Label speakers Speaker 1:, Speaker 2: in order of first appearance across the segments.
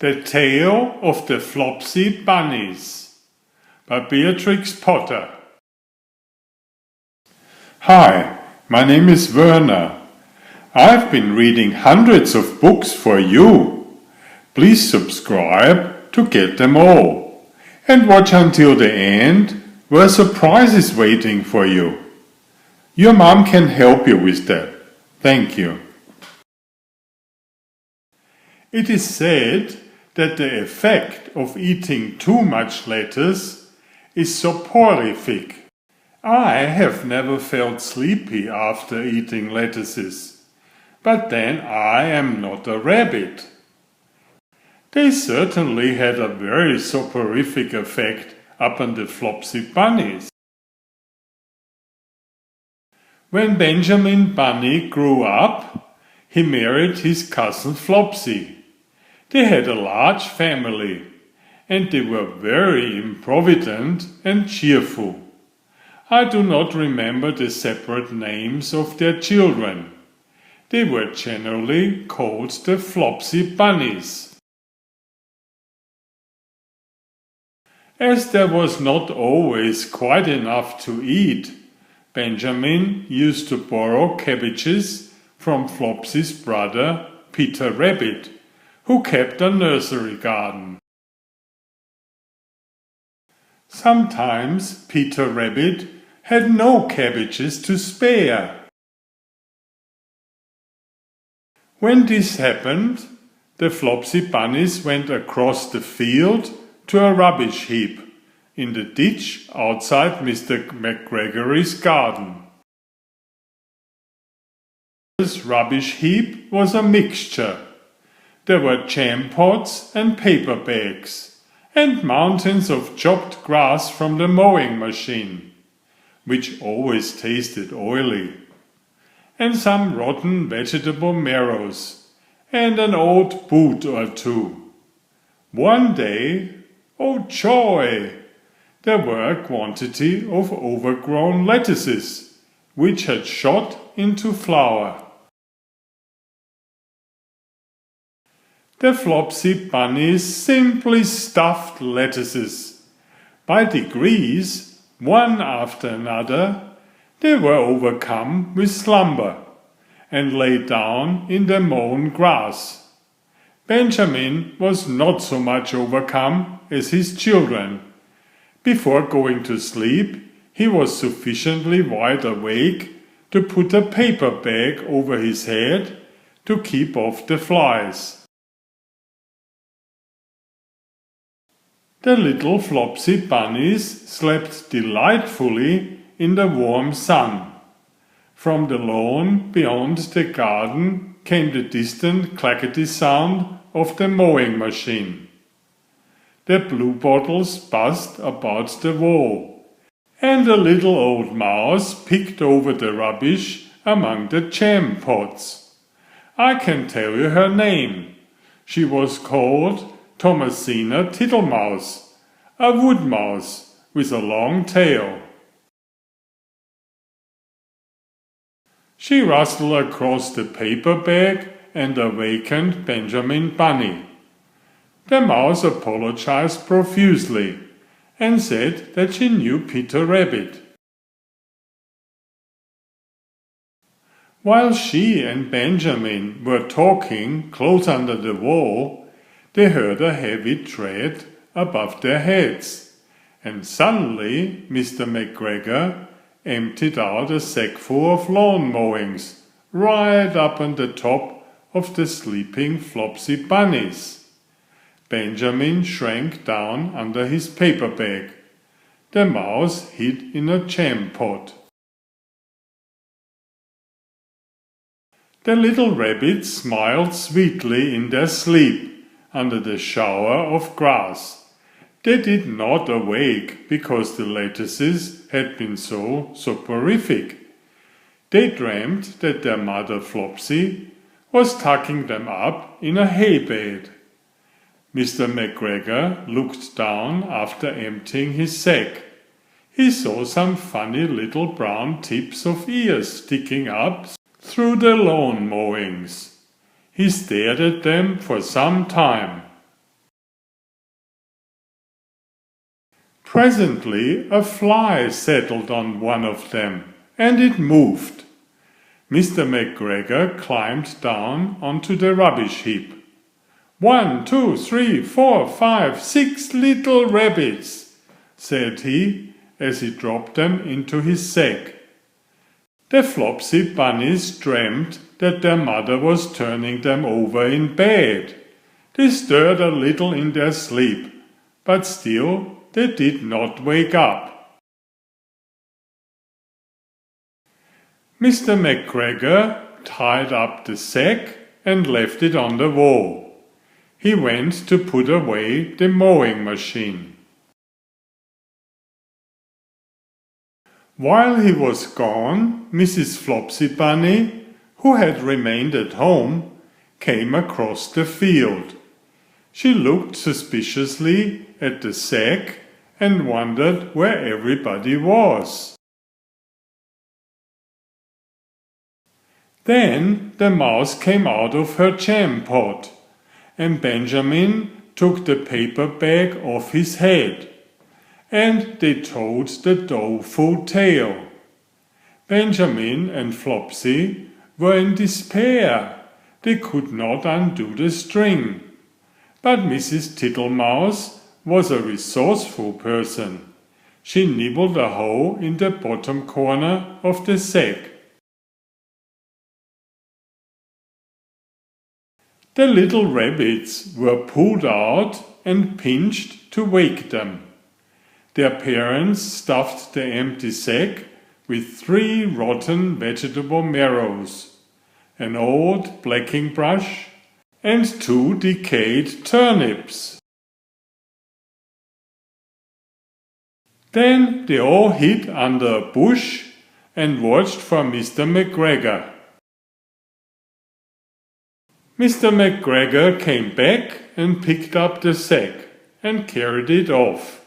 Speaker 1: The Tale of the Flopsy Bunnies by Beatrix Potter. Hi, my name is Werner. I've been reading hundreds of books for you. Please subscribe to get them all. And watch until the end, where a surprise is waiting for you. Your mom can help you with that. Thank you. It is said that the effect of eating too much lettuce is soporific. I have never felt sleepy after eating lettuces, but then I am not a rabbit. They certainly had a very soporific effect upon the Flopsy Bunnies. When Benjamin Bunny grew up, he married his cousin Flopsy. They had a large family, and they were very improvident and cheerful. I do not remember the separate names of their children. They were generally called the Flopsy Bunnies. As there was not always quite enough to eat, Benjamin used to borrow cabbages from Flopsy's brother, Peter Rabbit, who kept a nursery garden. Sometimes Peter Rabbit had no cabbages to spare. When this happened, the Flopsy Bunnies went across the field to a rubbish heap in the ditch outside Mr. McGregory's garden. This rubbish heap was a mixture. There were jam pots and paper bags, and mountains of chopped grass from the mowing machine, which always tasted oily, and some rotten vegetable marrows, and an old boot or two. One day, oh joy! There were a quantity of overgrown lettuces, which had shot into flower. The Flopsy Bunnies simply stuffed lettuces. By degrees, one after another, they were overcome with slumber and lay down in the mown grass. Benjamin was not so much overcome as his children. Before going to sleep, he was sufficiently wide awake to put a paper bag over his head to keep off the flies. The little Flopsy Bunnies slept delightfully in the warm sun. From the lawn beyond the garden came the distant clackety sound of the mowing machine. The bluebottles buzzed about the wall, and a little old mouse picked over the rubbish among the jam pots. I can tell you her name. She was called Thomasina Tittlemouse, a wood mouse with a long tail. She rustled across the paper bag and awakened Benjamin Bunny. The mouse apologized profusely and said that she knew Peter Rabbit. While she and Benjamin were talking close under the wall, they heard a heavy tread above their heads, and suddenly Mr. McGregor emptied out a sackful of lawn mowings right up on the top of the sleeping Flopsy Bunnies. Benjamin shrank down under his paper bag. The mouse hid in a jam pot. The little rabbits smiled sweetly in their sleep under the shower of grass. They did not awake because the lettuces had been so soporific. They dreamed that their mother Flopsy was tucking them up in a hay bed. Mr. McGregor looked down after emptying his sack. He saw some funny little brown tips of ears sticking up through the lawn mowings. He stared at them for some time. Presently a fly settled on one of them, and it moved. Mr. McGregor climbed down onto the rubbish heap. 1, 2, 3, 4, 5, 6 little rabbits, said he as he dropped them into his sack. The Flopsy Bunnies dreamt that their mother was turning them over in bed. They stirred a little in their sleep, but still they did not wake up. Mr. McGregor tied up the sack and left it on the wall. He went to put away the mowing machine. While he was gone, Mrs. Flopsy Bunny, who had remained at home, came across the field. She looked suspiciously at the sack and wondered where everybody was. Then the mouse came out of her jam pot, and Benjamin took the paper bag off his head, and they told the doleful tale. Benjamin and Flopsy were in despair. They could not undo the string. But Mrs. Tittlemouse was a resourceful person. She nibbled a hole in the bottom corner of the sack. The little rabbits were pulled out and pinched to wake them. Their parents stuffed the empty sack with 3 rotten vegetable marrows, an old blacking brush, and 2 decayed turnips. Then they all hid under a bush and watched for Mr. McGregor. Mr. McGregor came back and picked up the sack and carried it off.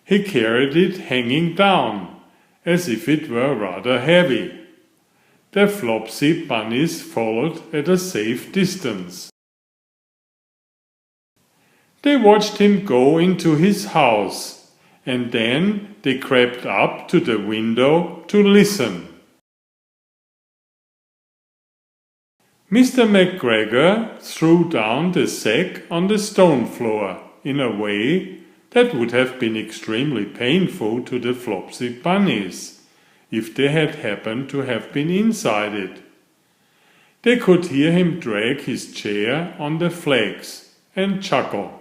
Speaker 1: He carried it hanging down, as if it were rather heavy. The Flopsy Bunnies followed at a safe distance. They watched him go into his house, and then they crept up to the window to listen. Mr. McGregor threw down the sack on the stone floor in a way that would have been extremely painful to the Flopsy Bunnies if they had happened to have been inside it. They could hear him drag his chair on the flags and chuckle.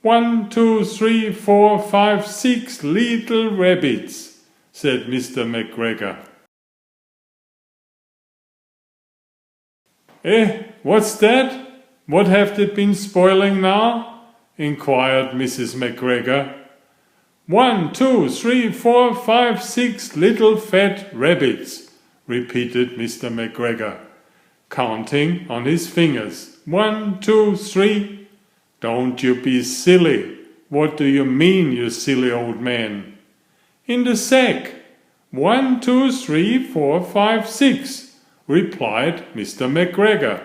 Speaker 1: 1, 2, 3, 4, 5, 6 little rabbits, said Mr. McGregor. What's that? What have they been spoiling now? Inquired Mrs. McGregor. 1, 2, 3, 4, 5, 6 little fat rabbits, repeated Mr. McGregor, counting on his fingers. 1, 2, 3. Don't you be silly. What do you mean, you silly old man? In the sack. 1, 2, 3, 4, 5, 6. Replied Mr. McGregor.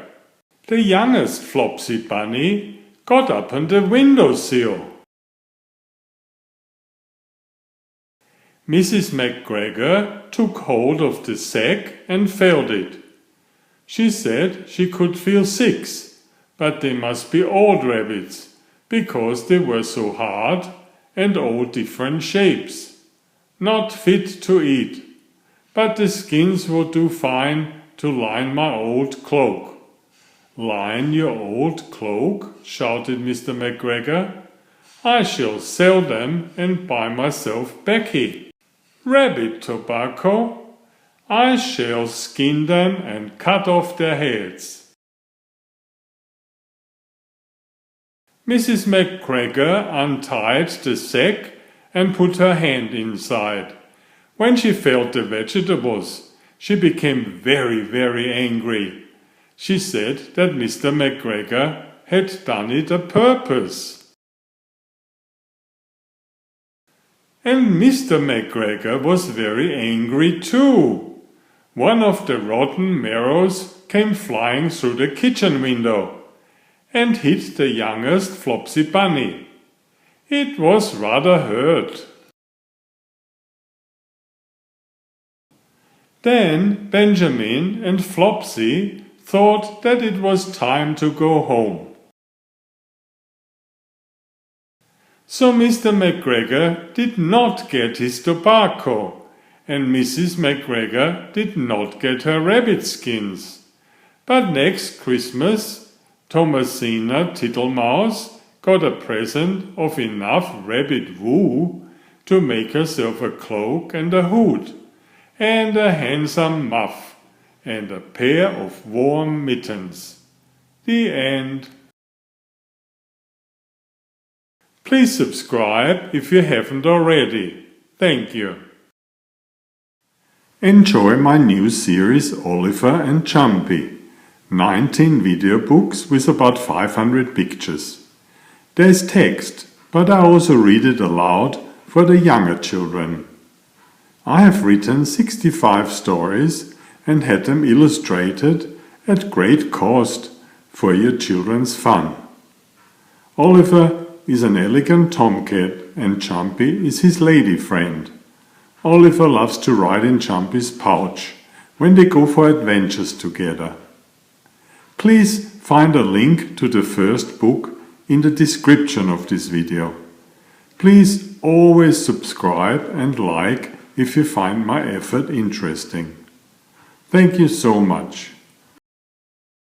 Speaker 1: The youngest Flopsy Bunny got up on the windowsill. Mrs. McGregor took hold of the sack and filled it. She said she could feel 6, but they must be old rabbits, because they were so hard and all different shapes. Not fit to eat, but the skins will do fine to line my old cloak. Line your old cloak? Shouted Mr. McGregor. I shall sell them and buy myself baccy. Rabbit tobacco? I shall skin them and cut off their heads. Mrs. McGregor untied the sack and put her hand inside. When she felt the vegetables, she became very, very angry. She said that Mr. McGregor had done it a purpose. And Mr. McGregor was very angry too. One of the rotten marrows came flying through the kitchen window and hit the youngest Flopsy Bunny. It was rather hurt. Then Benjamin and Flopsy thought that it was time to go home. So Mr. McGregor did not get his tobacco, and Mrs. McGregor did not get her rabbit skins. But next Christmas, Thomasina Tittlemouse got a present of enough rabbit wool to make herself a cloak and a hood, and a handsome muff, and a pair of warm mittens. The end. Please subscribe if you haven't already. Thank you. Enjoy my new series Oliver and Jumpy. 19 video books with about 500 pictures. There's text, but I also read it aloud for the younger children. I have written 65 stories and had them illustrated at great cost for your children's fun. Oliver is an elegant tomcat and Jumpy is his lady friend. Oliver loves to ride in Jumpy's pouch when they go for adventures together. Please find a link to the first book in the description of this video. Please always subscribe and like if you find my effort interesting. Thank you so much.